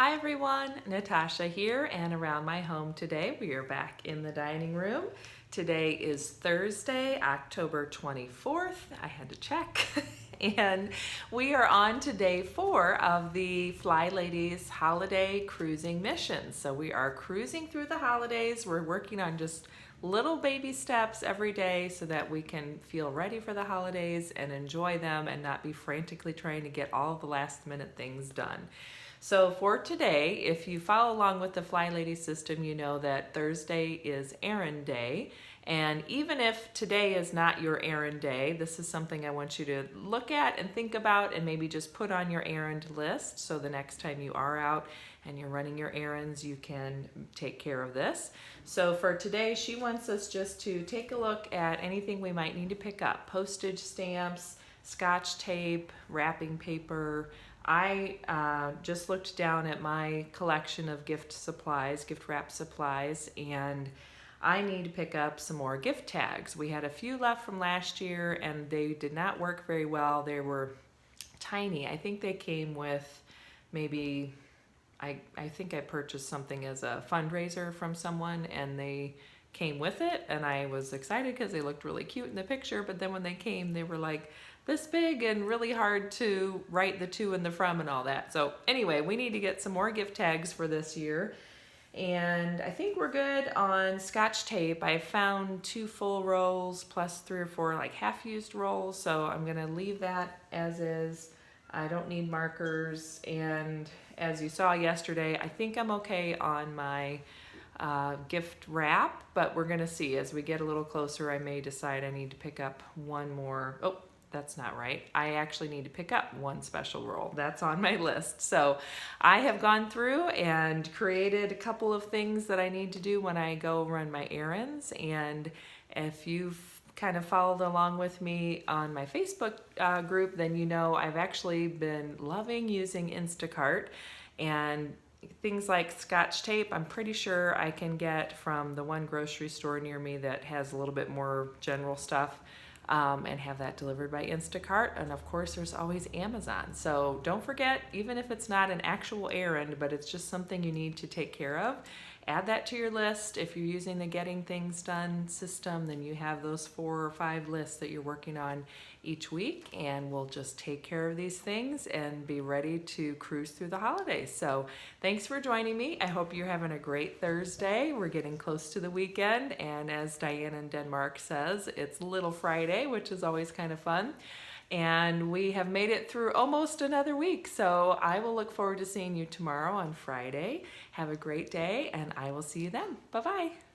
Hi everyone, Natasha here, and around my home today we are back in the dining room. Today is Thursday, October 24th. I had to check. And we are on to day 4 of the Fly Ladies holiday cruising mission. So we are cruising through the holidays. We're working on just little baby steps every day so that we can feel ready for the holidays and enjoy them and not be frantically trying to get all the last minute things done. So for today, if you follow along with the Fly Lady system, you know that Thursday is errand day. And even if today is not your errand day, this is something I want you to look at and think about and maybe just put on your errand list so the next time you are out and you're running your errands, you can take care of this. So for today, she wants us just to take a look at anything we might need to pick up. Postage stamps, Scotch tape, wrapping paper. I just looked down at my collection of gift supplies, gift wrap supplies, and I need to pick up some more gift tags. We had a few left from last year and they did not work very well. They were tiny. I think they came with maybe, I think I purchased something as a fundraiser from someone and they came with it, and I was excited because they looked really cute in the picture, but then when they came they were like this big and really hard to write the to and the from and all that. So anyway, we need to get some more gift tags for this year. And I think we're good on Scotch tape. I found 2 full rolls plus 3 or 4 like half-used rolls, so I'm gonna leave that as is. I don't need markers, and as you saw yesterday, I think I'm okay on my gift wrap, but we're gonna see. As we get a little closer, I may decide I need to pick up one more. Oh, that's not right. I actually need to pick up one special roll. That's on my list. So I have gone through and created a couple of things that I need to do when I go run my errands. And if you've kind of followed along with me on my Facebook group, then you know I've actually been loving using Instacart, and things like Scotch tape, I'm pretty sure I can get from the one grocery store near me that has a little bit more general stuff, and have that delivered by Instacart. And of course, there's always Amazon. So don't forget, even if it's not an actual errand, but it's just something you need to take care of, add that to your list. If you're using the Getting Things Done system, then you have those 4 or 5 lists that you're working on each week, and we'll just take care of these things and be ready to cruise through the holidays. So thanks for joining me. I hope you're having a great Thursday. We're getting close to the weekend, and as Diane in Denmark says, it's Little Friday, which is always kind of fun. And we have made it through almost another week. So I will look forward to seeing you tomorrow on Friday. Have a great day, and I will see you then. Bye-bye.